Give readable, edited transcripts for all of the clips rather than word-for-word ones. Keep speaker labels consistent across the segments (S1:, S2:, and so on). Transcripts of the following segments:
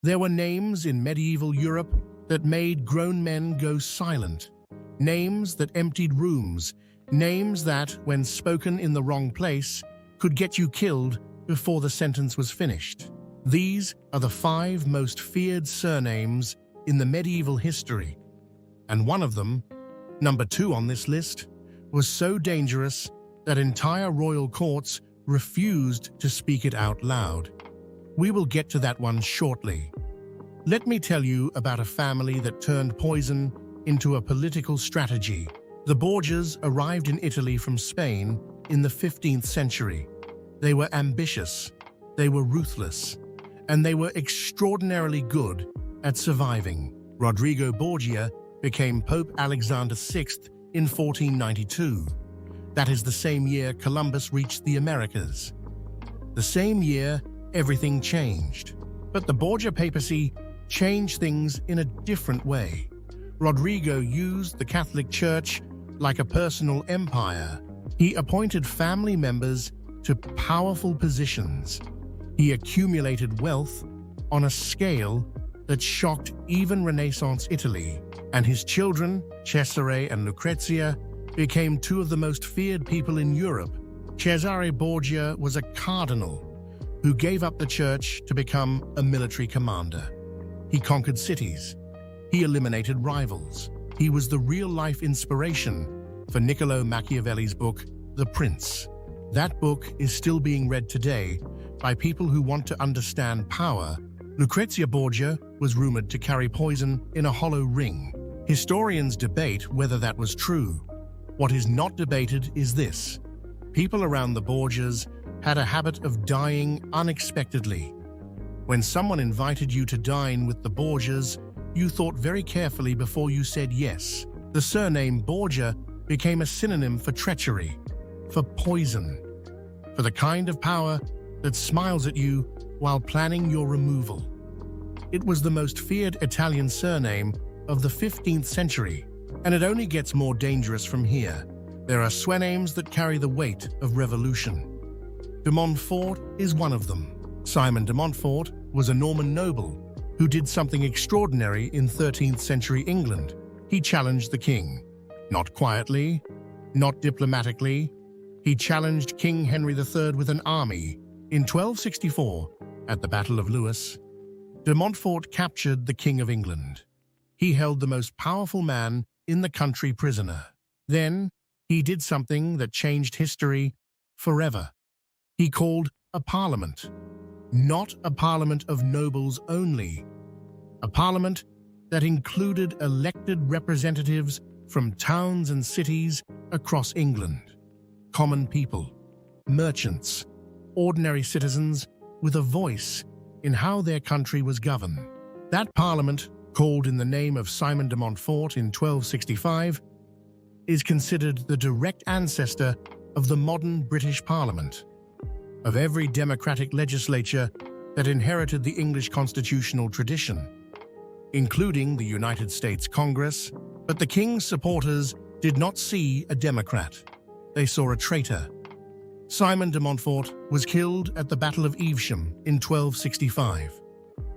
S1: There were names in medieval Europe that made grown men go silent, names that emptied rooms, names that, when spoken in the wrong place, could get you killed before the sentence was finished. These are the 5 most feared surnames in the medieval history, and one of them, number 2 on this list, was so dangerous that entire royal courts refused to speak it out loud. We will get to that one shortly. Let me tell you about a family that turned poison into a political strategy. The Borgias arrived in Italy from Spain in the 15th century. They were ambitious, they were ruthless, and they were extraordinarily good at surviving. Rodrigo Borgia became Pope Alexander VI in 1492. That is the same year Columbus reached the Americas. The same year, everything changed. But the Borgia papacy changed things in a different way. Rodrigo used the Catholic Church like a personal empire. He appointed family members to powerful positions. He accumulated wealth on a scale that shocked even Renaissance Italy, and his children, Cesare and Lucrezia, became 2 of the most feared people in Europe. Cesare Borgia was a cardinal who gave up the church to become a military commander. He conquered cities. He eliminated rivals. He was the real-life inspiration for Niccolo Machiavelli's book, The Prince. That book is still being read today by people who want to understand power. Lucrezia Borgia was rumored to carry poison in a hollow ring. Historians debate whether that was true. What is not debated is this: people around the Borgias had a habit of dying unexpectedly. When someone invited you to dine with the Borgias, you thought very carefully before you said yes. The surname Borgia became a synonym for treachery, for poison, for the kind of power that smiles at you while planning your removal. It was the most feared Italian surname of the 15th century, and it only gets more dangerous from here. There are surnames that carry the weight of revolution. De Montfort is one of them. Simon de Montfort was a Norman noble who did something extraordinary in 13th century England. He challenged the king. Not quietly, not diplomatically. He challenged King Henry III with an army. In 1264, at the Battle of Lewes, de Montfort captured the King of England. He held the most powerful man in the country prisoner. Then, he did something that changed history forever. He called a parliament. Not a parliament of nobles only. A parliament that included elected representatives from towns and cities across England. Common people, merchants, ordinary citizens with a voice in how their country was governed. That parliament, called in the name of Simon de Montfort in 1265, is considered the direct ancestor of the modern British Parliament, of every democratic legislature that inherited the English constitutional tradition, including the United States Congress. But the king's supporters did not see a Democrat. They saw a traitor. Simon de Montfort was killed at the Battle of Evesham in 1265.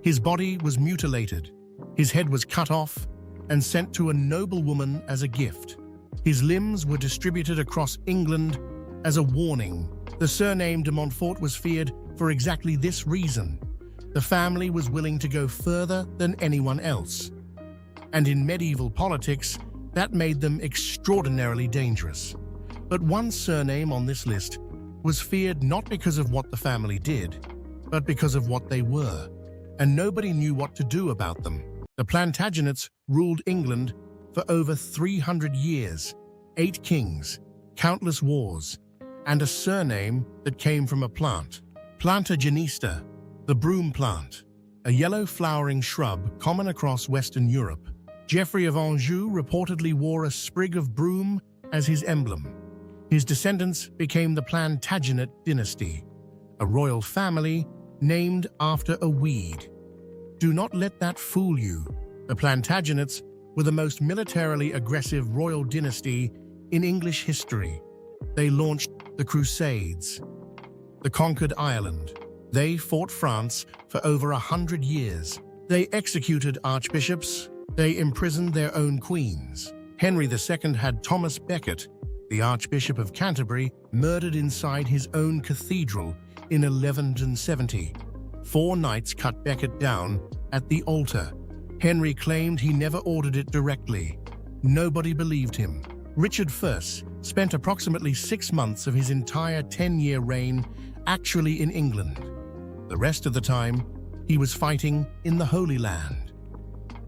S1: His body was mutilated. His head was cut off and sent to a noblewoman as a gift. His limbs were distributed across England as a warning. The surname de Montfort was feared for exactly this reason. The family was willing to go further than anyone else. And in medieval politics, that made them extraordinarily dangerous. But one surname on this list was feared not because of what the family did, but because of what they were, and nobody knew what to do about them. The Plantagenets ruled England for over 300 years, 8 kings, countless wars, and a surname that came from a plant, Planta genista, the broom plant, a yellow flowering shrub common across Western Europe. Geoffrey of Anjou reportedly wore a sprig of broom as his emblem. His descendants became the Plantagenet dynasty, a royal family named after a weed. Do not let that fool you. The Plantagenets were the most militarily aggressive royal dynasty in English history. They launched the Crusades. They conquered Ireland. They fought France for over 100 years. They executed archbishops. They imprisoned their own queens. Henry II had Thomas Becket, the Archbishop of Canterbury, murdered inside his own cathedral in 1170. 4 knights cut Becket down at the altar. Henry claimed he never ordered it directly. Nobody believed him. Richard I spent approximately 6 months of his entire 10-year reign actually in England. The rest of the time, he was fighting in the Holy Land.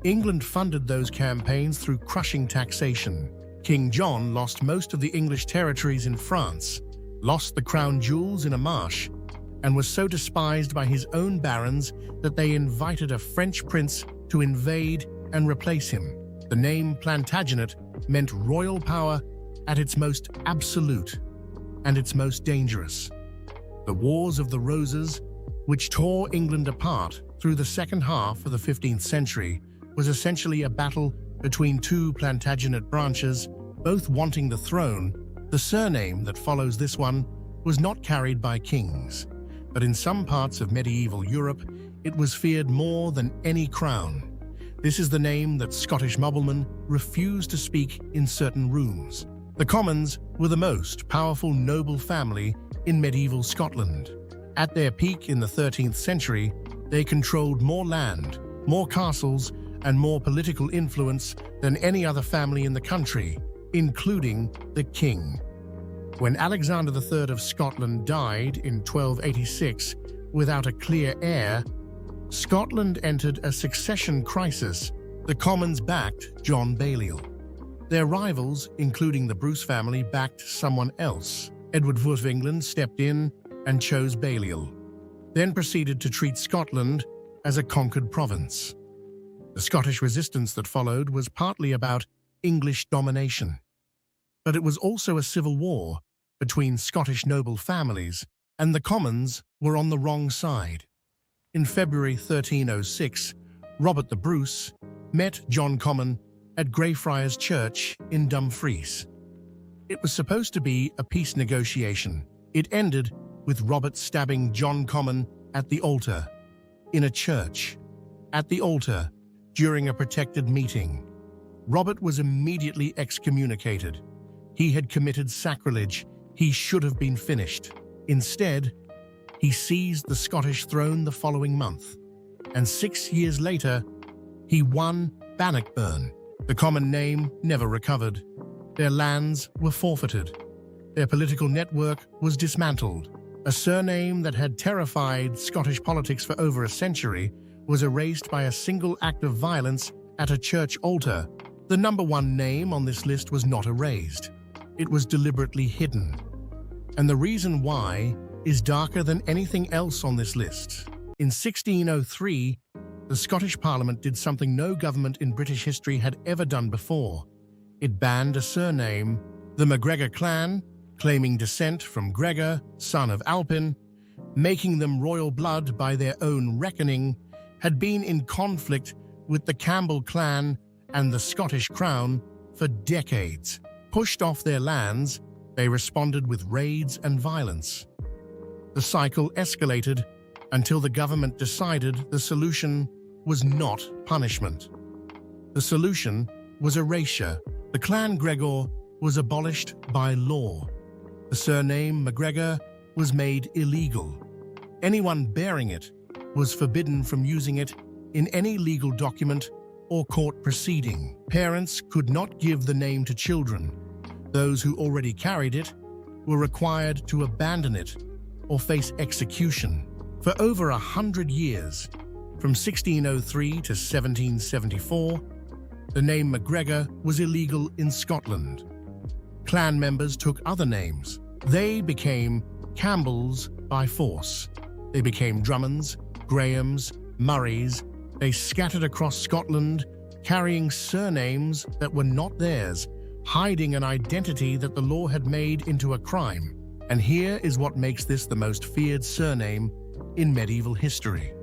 S1: England funded those campaigns through crushing taxation. King John lost most of the English territories in France, lost the crown jewels in a marsh, and was so despised by his own barons that they invited a French prince to invade and replace him. The name Plantagenet meant royal power at its most absolute and its most dangerous. The Wars of the Roses, which tore England apart through the second half of the 15th century, was essentially a battle between 2 Plantagenet branches, both wanting the throne. The surname that follows this one was not carried by kings, but in some parts of medieval Europe, it was feared more than any crown. This is the name that Scottish noblemen refused to speak in certain rooms. The Commons were the most powerful noble family in medieval Scotland. At their peak in the 13th century, they controlled more land, more castles, and more political influence than any other family in the country, including the king. When Alexander III of Scotland died in 1286 without a clear heir, Scotland entered a succession crisis. The Commons backed John Balliol. Their rivals, including the Bruce family, backed someone else. Edward IV of England stepped in and chose Balliol, then proceeded to treat Scotland as a conquered province. The Scottish resistance that followed was partly about English domination, but it was also a civil war between Scottish noble families, and the Commons were on the wrong side. In February 1306, Robert the Bruce met John Comyn at Greyfriars Church in Dumfries. It was supposed to be a peace negotiation. It ended with Robert stabbing John Comyn at the altar, in a church. At the altar, during a protected meeting. Robert was immediately excommunicated. He had committed sacrilege. He should have been finished. Instead, he seized the Scottish throne the following month, and 6 years later, he won Bannockburn. The common name never recovered. Their lands were forfeited. Their political network was dismantled. A surname that had terrified Scottish politics for over a century was erased by a single act of violence at a church altar. The number 1 name on this list was not erased. It was deliberately hidden. And the reason why is darker than anything else on this list. In 1603, the Scottish Parliament did something no government in British history had ever done before. It banned a surname. The MacGregor clan, claiming descent from Gregor, son of Alpin, making them royal blood by their own reckoning, had been in conflict with the Campbell clan and the Scottish crown for decades. Pushed off their lands, they responded with raids and violence. The cycle escalated until the government decided the solution was not punishment. The solution was erasure. The Clan Gregor was abolished by law. The surname MacGregor was made illegal. Anyone bearing it was forbidden from using it in any legal document or court proceeding. Parents could not give the name to children. Those who already carried it were required to abandon it or face execution. For over 100 years, from 1603 to 1774, the name MacGregor was illegal in Scotland. Clan members took other names. They became Campbells by force. They became Drummonds, Grahams, Murrays. They scattered across Scotland, carrying surnames that were not theirs, hiding an identity that the law had made into a crime. And here is what makes this the most feared surname in medieval history.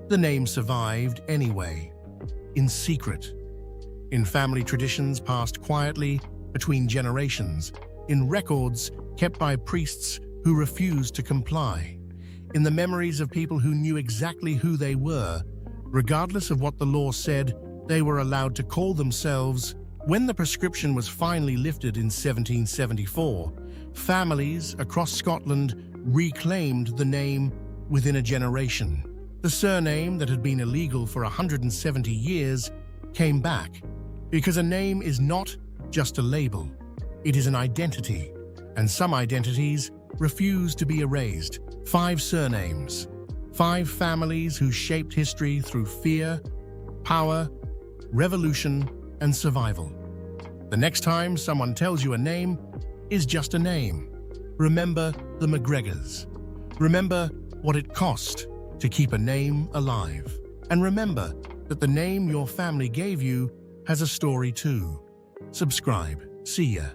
S1: The name survived anyway, in secret, in family traditions passed quietly between generations, in records kept by priests who refused to comply, in the memories of people who knew exactly who they were, Regardless of what the law said, they were allowed to call themselves. When the prescription was finally lifted in 1774, families across Scotland reclaimed the name within a generation. The surname that had been illegal for 170 years came back, because a name is not just a label, it is an identity, and some identities refuse to be erased. 5 surnames, 5 families who shaped history through fear, power, revolution, and survival. The next time someone tells you a name is just a name, remember the McGregors. Remember what it cost to keep a name alive. And remember that the name your family gave you has a story too. Subscribe. See ya.